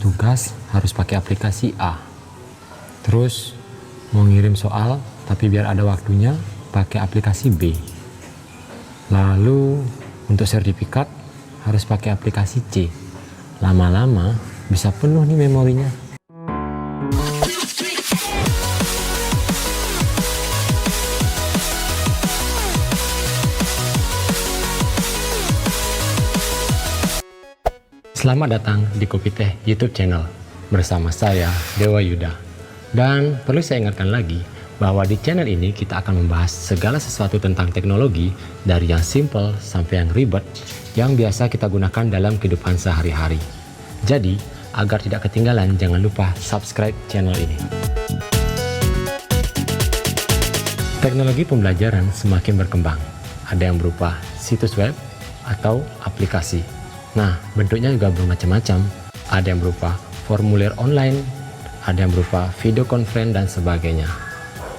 tugas harus pakai aplikasi A. Terus mau ngirim soal tapi biar ada waktunya pakai aplikasi B. Lalu untuk sertifikat harus pakai aplikasi C. Lama-lama bisa penuh nih memorinya. Selamat datang di Kopi Teh YouTube channel bersama saya Dewa Yuda. Dan perlu saya ingatkan lagi bahwa di channel ini kita akan membahas segala sesuatu tentang teknologi, dari yang simple sampai yang ribet yang biasa kita gunakan dalam kehidupan sehari-hari. Jadi agar tidak ketinggalan, jangan lupa subscribe channel ini. Teknologi pembelajaran semakin berkembang. Ada yang berupa situs web atau aplikasi. Nah, bentuknya juga bermacam-macam. Ada yang berupa formulir online, ada yang berupa video conference dan sebagainya.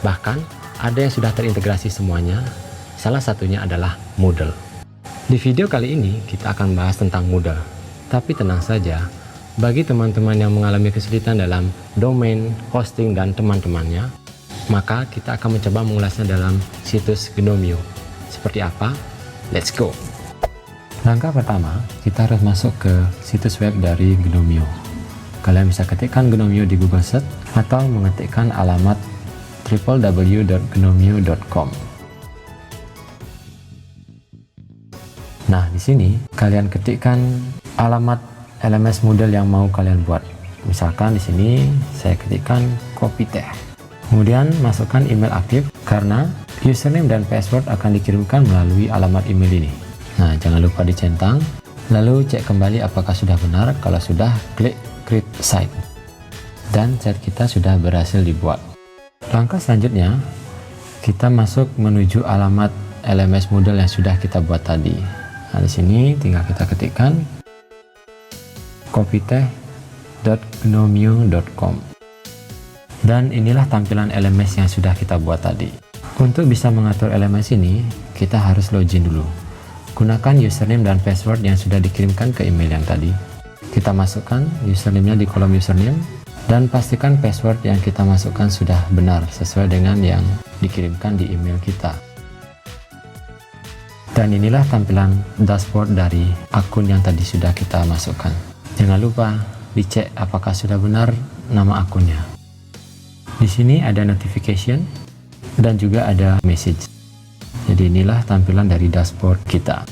Bahkan ada yang sudah terintegrasi semuanya. Salah satunya adalah Moodle. Di video kali ini kita akan bahas tentang Moodle. Tapi tenang saja, bagi teman-teman yang mengalami kesulitan dalam domain, hosting, dan teman-temannya, maka kita akan mencoba mengulasnya dalam situs Gnomio. Seperti apa? Let's go! Langkah pertama, kita harus masuk ke situs web dari Gnomio. Kalian bisa ketikkan Gnomio di Google Search atau mengetikkan alamat www.gnomio.com. Nah, di sini kalian ketikkan alamat LMS Moodle yang mau kalian buat. Misalkan di sini saya ketikkan Kopi Teh. Kemudian masukkan email aktif karena username dan password akan dikirimkan melalui alamat email ini. Nah, jangan lupa dicentang, lalu cek kembali apakah sudah benar. Kalau sudah, klik create site. Dan site kita sudah berhasil dibuat. Langkah selanjutnya, kita masuk menuju alamat LMS Moodle yang sudah kita buat tadi. Nah, di sini tinggal kita ketikkan kopiteh.gnomio.com. Dan inilah tampilan LMS yang sudah kita buat tadi. Untuk bisa mengatur LMS ini, kita harus login dulu. Gunakan username dan password yang sudah dikirimkan ke email yang tadi. Kita masukkan username-nya di kolom username dan pastikan password yang kita masukkan sudah benar sesuai dengan yang dikirimkan di email kita. Dan inilah tampilan dashboard dari akun yang tadi sudah kita masukkan. Jangan lupa dicek apakah sudah benar nama akunnya. Di sini ada notification dan juga ada message. Jadi inilah tampilan dari dashboard kita.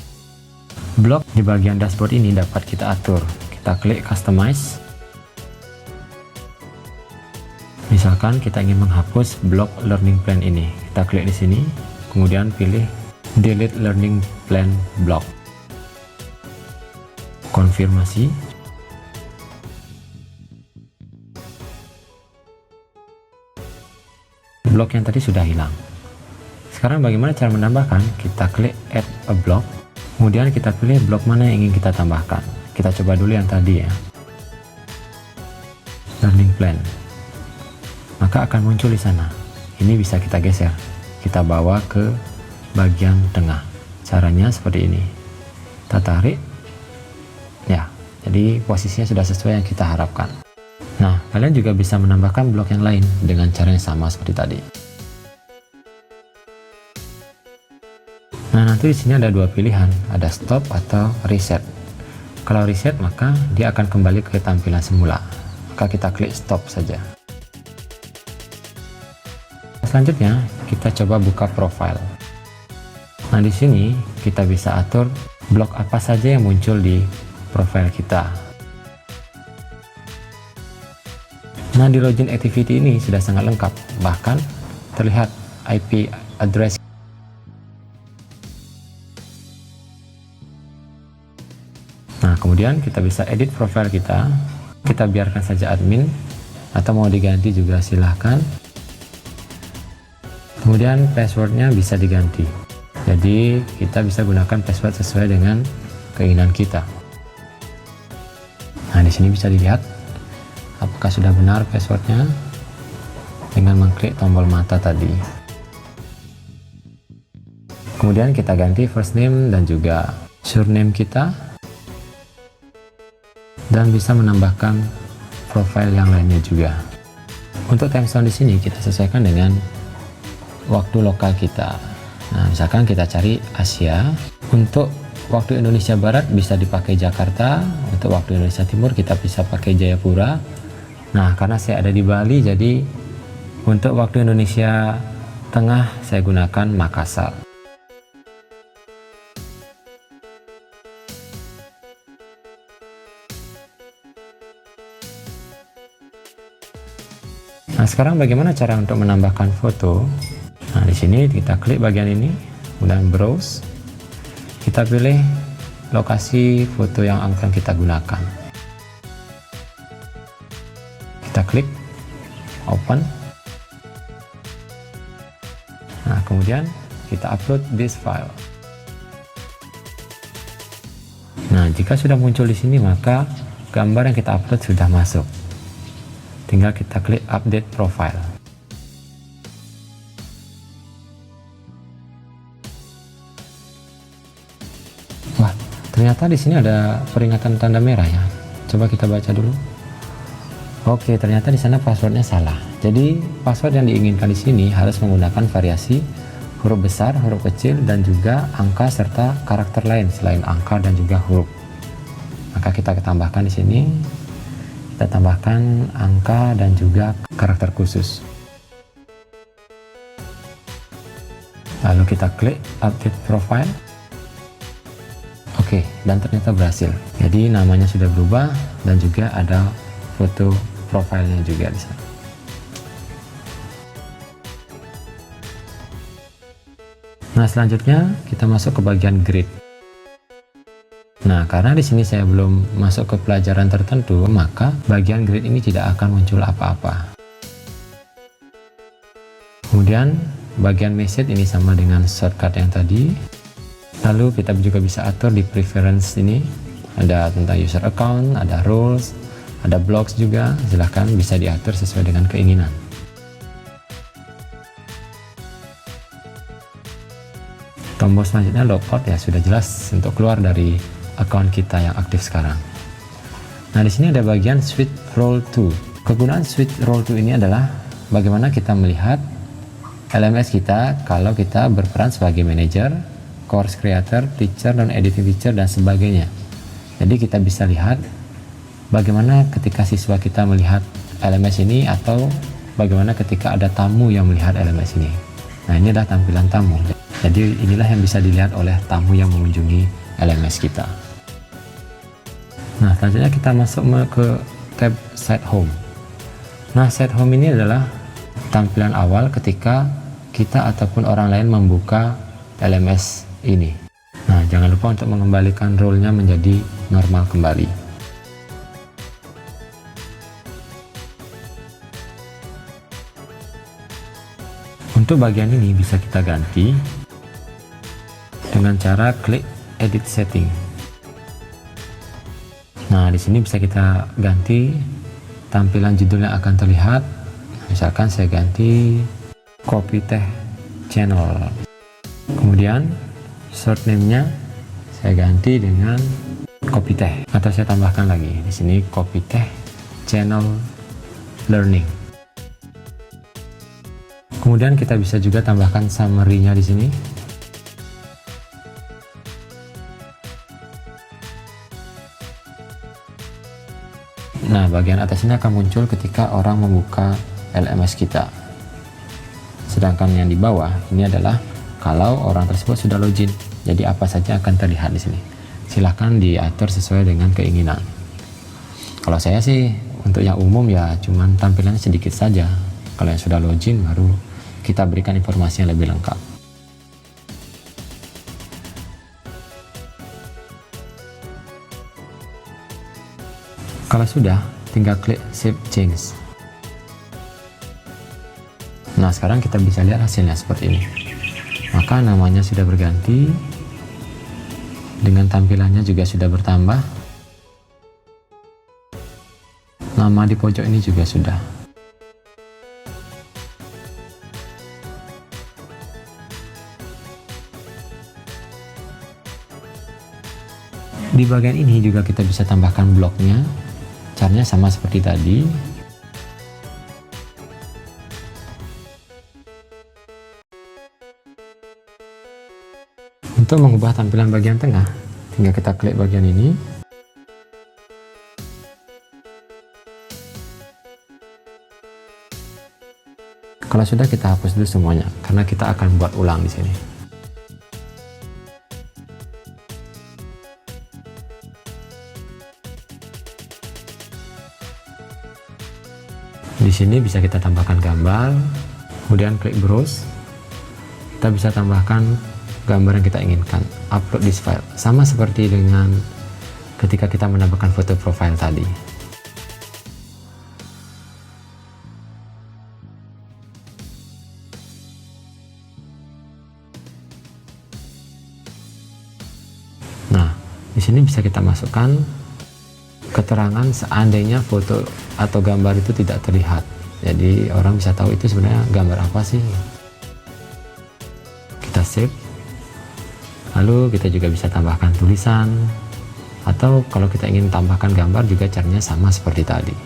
Blok di bagian dashboard ini dapat kita atur. Kita klik customize. Misalkan kita ingin menghapus blok learning plan ini. Kita klik di sini, kemudian pilih delete learning plan block. Konfirmasi. Blok yang tadi sudah hilang. Sekarang bagaimana cara menambahkan? Kita klik add a block, kemudian kita pilih blok mana yang ingin kita tambahkan. Kita coba dulu yang tadi ya, learning plan. Maka akan muncul di sana. Ini bisa kita geser, kita bawa ke bagian tengah. Caranya seperti ini. Kita tarik, ya. Jadi posisinya sudah sesuai yang kita harapkan. Nah, kalian juga bisa menambahkan blok yang lain dengan cara yang sama seperti tadi. Nah, nanti di sini ada dua pilihan, ada stop atau reset. Kalau reset, maka dia akan kembali ke tampilan semula. Maka kita klik stop saja. Selanjutnya, kita coba buka profile. Nah, di sini kita bisa atur blok apa saja yang muncul di profile kita. Nah, di login activity ini sudah sangat lengkap. Bahkan terlihat IP address. Nah, kemudian kita bisa edit profile kita. Kita biarkan saja admin, atau mau diganti juga silahkan. Kemudian passwordnya bisa diganti. Jadi kita bisa gunakan password sesuai dengan keinginan kita. Nah, di sini bisa dilihat apakah sudah benar passwordnya dengan mengklik tombol mata tadi. Kemudian kita ganti first name dan juga surname kita. Dan bisa menambahkan profile yang lainnya juga. Untuk time zone di sini kita sesuaikan dengan waktu lokal kita. Nah, misalkan kita cari Asia, untuk waktu Indonesia Barat bisa dipakai Jakarta, untuk waktu Indonesia Timur kita bisa pakai Jayapura. Nah, karena saya ada di Bali, jadi untuk waktu Indonesia Tengah saya gunakan Makassar. Nah, sekarang bagaimana cara untuk menambahkan foto? Nah, di sini kita klik bagian ini, kemudian browse. Kita pilih lokasi foto yang akan kita gunakan. Kita klik open. Nah, kemudian kita upload this file. Nah, jika sudah muncul di sini, maka gambar yang kita upload sudah masuk. Tinggal kita klik update profile. Wah, ternyata di sini ada peringatan tanda merah ya. Coba kita baca dulu. Oke, ternyata di sana passwordnya salah. Jadi password yang diinginkan di sini harus menggunakan variasi huruf besar, huruf kecil, dan juga angka serta karakter lain selain angka dan juga huruf. Maka kita tambahkan di sini. Kita tambahkan angka dan juga karakter khusus. Lalu kita klik update profile. Oke, dan ternyata berhasil. Jadi namanya sudah berubah dan juga ada foto profilnya juga di sana. Nah, selanjutnya kita masuk ke bagian grid. Nah, karena di sini saya belum masuk ke pelajaran tertentu, maka bagian grid ini tidak akan muncul apa-apa. Kemudian bagian message ini sama dengan shortcut yang tadi. Lalu kita juga bisa atur di preference ini. Ada tentang user account, ada roles, ada blocks juga. Silahkan bisa diatur sesuai dengan keinginan. Tombol selanjutnya logout ya, sudah jelas untuk keluar dari account kita yang aktif sekarang. Nah, di sini ada bagian Switch Role to. Kegunaan Switch Role to ini adalah bagaimana kita melihat LMS kita kalau kita berperan sebagai manager, course creator, teacher, dan editing teacher dan sebagainya. Jadi kita bisa lihat bagaimana ketika siswa kita melihat LMS ini atau bagaimana ketika ada tamu yang melihat LMS ini. Nah, ini adalah tampilan tamu. Jadi inilah yang bisa dilihat oleh tamu yang mengunjungi LMS kita. Nah, selanjutnya kita masuk ke tab Site Home. Nah, Site Home ini adalah tampilan awal ketika kita ataupun orang lain membuka LMS ini. Nah, jangan lupa untuk mengembalikan role-nya menjadi normal kembali. Untuk bagian ini bisa kita ganti dengan cara klik Edit Setting. Nah, di sini bisa kita ganti tampilan judul yang akan terlihat. Misalkan saya ganti Kopiteh Channel. Kemudian short name-nya saya ganti dengan Kopiteh, atau saya tambahkan lagi di sini Kopiteh Channel Learning. Kemudian kita bisa juga tambahkan summary-nya di sini. Nah, bagian atas ini akan muncul ketika orang membuka LMS kita. Sedangkan yang di bawah ini adalah kalau orang tersebut sudah login. Jadi apa saja akan terlihat di sini. Silahkan diatur sesuai dengan keinginan. Kalau saya sih untuk yang umum ya cuman tampilannya sedikit saja. Kalau yang sudah login baru kita berikan informasi yang lebih lengkap. Kalau sudah, tinggal klik Save Change. Nah, sekarang kita bisa lihat hasilnya seperti ini. Maka namanya sudah berganti, dengan tampilannya juga sudah bertambah. Nama di pojok ini juga sudah. Di bagian ini juga kita bisa tambahkan bloknya. Caranya sama seperti tadi. Untuk mengubah tampilan bagian tengah, tinggal kita klik bagian ini. Kalau sudah, kita hapus dulu semuanya karena kita akan buat ulang di sini. Di sini bisa kita tambahkan gambar, kemudian klik browse. Kita bisa tambahkan gambar yang kita inginkan, upload this file. Sama seperti dengan ketika kita menambahkan foto profile tadi. Nah, di sini bisa kita masukkan keterangan seandainya foto atau gambar itu tidak terlihat. Jadi orang bisa tahu itu sebenarnya gambar apa sih. Kita save. Lalu kita juga bisa tambahkan tulisan, atau kalau kita ingin tambahkan gambar juga caranya sama seperti tadi.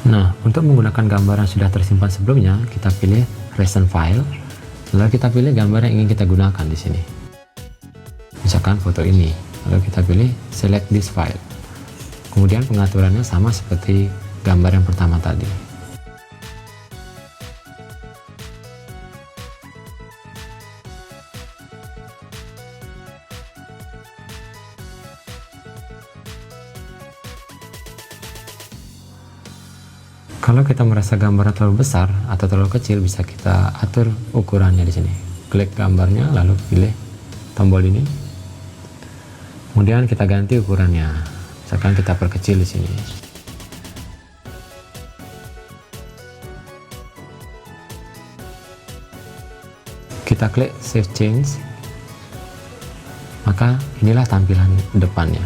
Nah, untuk menggunakan gambar yang sudah tersimpan sebelumnya, kita pilih recent file, lalu kita pilih gambar yang ingin kita gunakan di sini. Misalkan foto ini, lalu kita pilih select this file. Kemudian pengaturannya sama seperti gambar yang pertama tadi. Kalau kita merasa gambarnya terlalu besar atau terlalu kecil, bisa kita atur ukurannya di sini. Klik gambarnya, lalu pilih tombol ini. Kemudian kita ganti ukurannya. Misalkan kita perkecil di sini. Kita klik Save Change. Maka inilah tampilan depannya.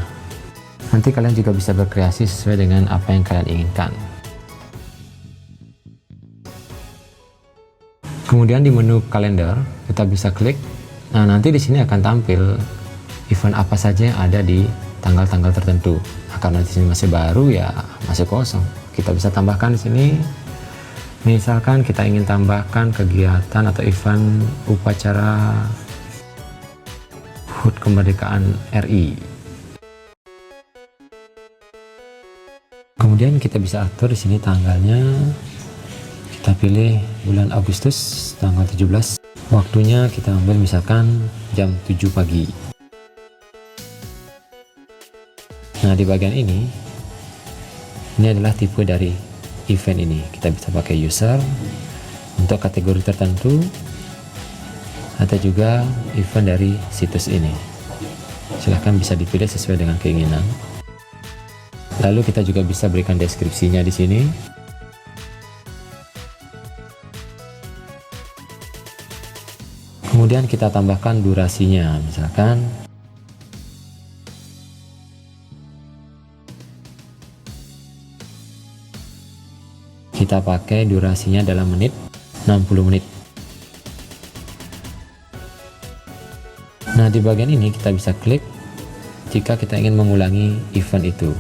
Nanti kalian juga bisa berkreasi sesuai dengan apa yang kalian inginkan. Kemudian di menu kalender kita bisa klik. Nah, nanti di sini akan tampil event apa saja yang ada di tanggal-tanggal tertentu. Nah, karena di sini masih baru ya masih kosong. Kita bisa tambahkan di sini. Misalkan kita ingin tambahkan kegiatan atau event upacara HUT kemerdekaan RI. Kemudian kita bisa atur di sini tanggalnya. Kita pilih bulan Agustus tanggal 17. Waktunya kita ambil misalkan jam 7 pagi. Nah, di bagian ini adalah tipe dari event ini. Kita bisa pakai user untuk kategori tertentu, atau juga event dari situs ini. Silahkan bisa dipilih sesuai dengan keinginan. Lalu kita juga bisa berikan deskripsinya di sini. Kemudian kita tambahkan durasinya, misalkan kita pakai durasinya dalam menit, 60 menit. Nah, di bagian ini kita bisa klik jika kita ingin mengulangi event itu.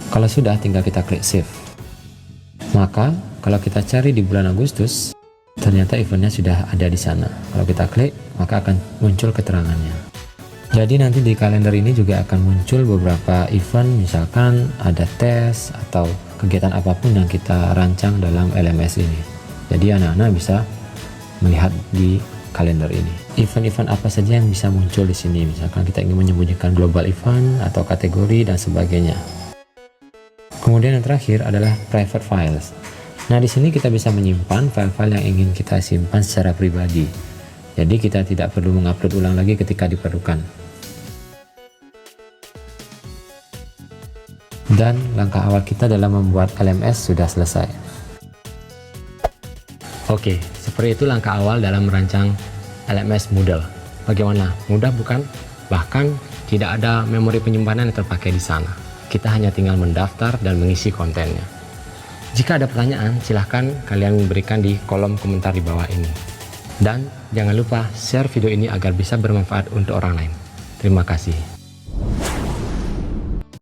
Kalau sudah, tinggal kita klik save. Maka kalau kita cari di bulan Agustus, ternyata eventnya sudah ada di sana. Kalau kita klik, maka akan muncul keterangannya. Jadi nanti di kalender ini juga akan muncul beberapa event, misalkan ada tes atau kegiatan apapun yang kita rancang dalam LMS ini. Jadi anak-anak bisa melihat di kalender ini event-event apa saja yang bisa muncul di sini. Misalkan kita ingin menyembunyikan global event atau kategori dan sebagainya. Kemudian yang terakhir adalah private files. Nah, di sini kita bisa menyimpan file-file yang ingin kita simpan secara pribadi. Jadi kita tidak perlu mengupload ulang lagi ketika diperlukan. Dan langkah awal kita dalam membuat LMS sudah selesai. Oke, seperti itu langkah awal dalam merancang LMS Moodle. Bagaimana? Mudah bukan? Bahkan tidak ada memori penyimpanan yang terpakai di sana. Kita hanya tinggal mendaftar dan mengisi kontennya. Jika ada pertanyaan, silahkan kalian berikan di kolom komentar di bawah ini. Dan jangan lupa share video ini agar bisa bermanfaat untuk orang lain. Terima kasih.